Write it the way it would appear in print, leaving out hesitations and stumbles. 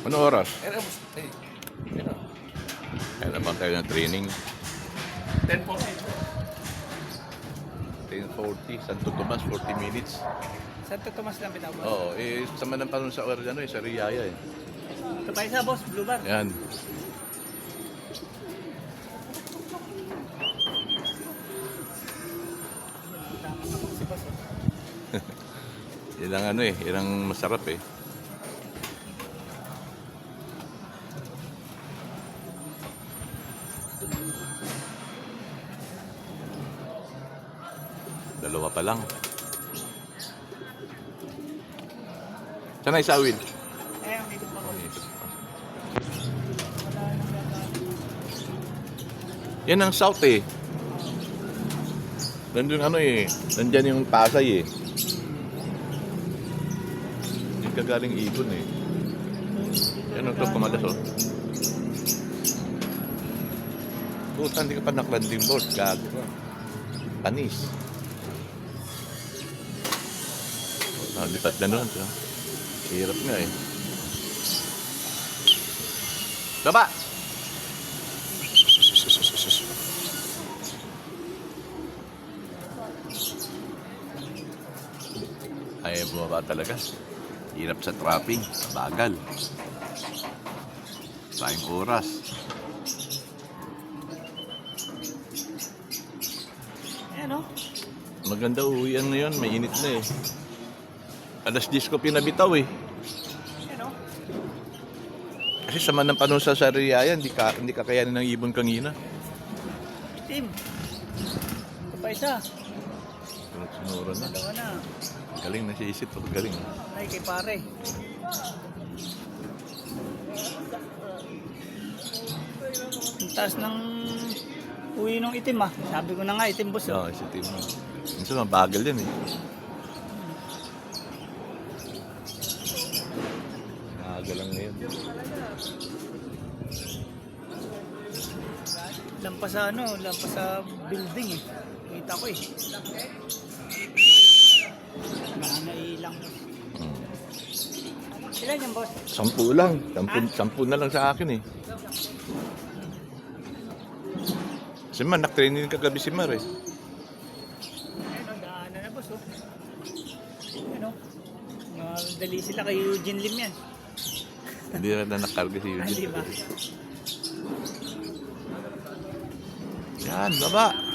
Ano oras? Ano? Kaya naman tayo ng training. 10:40. 10:40, Santo Tomas, 40 minutes. Santo Tomas lang pinabot. Oo, sama ng panahon sa sa Riyaya eh. Ito pa isa, boss. Blue bar. Yan. Si boss. Ilang ilang masarap eh. Dalawa pa lang. Saan na isa, Will? Ang dito pa ko. Yan ang south eh. Nandun nandyan yung Pasay eh. Hindi ka galing Ibon eh. Yan ang ito, kumalas oh. Puta, hindi ka pa naklanding board. Gago ka. Panis. Lipat na nun. Hirap nga eh. Baba! Ay, bumaba talaga. Hirap sa traffic. Bagal. Sayang oras. Ayan o. Maganda uwian na yun. May init na eh. Alas 10 ko pinabitaw eh. Ayan o. Kasi sama ng panahon sa Sariaya, hindi kakayanin ng ibon kanina. Team. Ito pa isa. Sinura na. Dalawa na. Galing na si Isip. Galing. Ay, kay pare. Ang taas ng uwi ng itim ah. Sabi ko na nga, itim boss. Oo, si Tim. Minsan mabagal yan eh. Nakagal lang ngayon. Lampas sa building eh. Kita ko eh. Nailang. Ilan yan boss? 10 lang. 10 na lang sa akin eh. Si Mar, nak-training kagabi si Mar eh. Ayun o, daanan na boss oh. Ayun o. Dali sila kay Eugene Lim yan. Hindi na nakarga si Ah, Eugene. di ba? Yan, baba.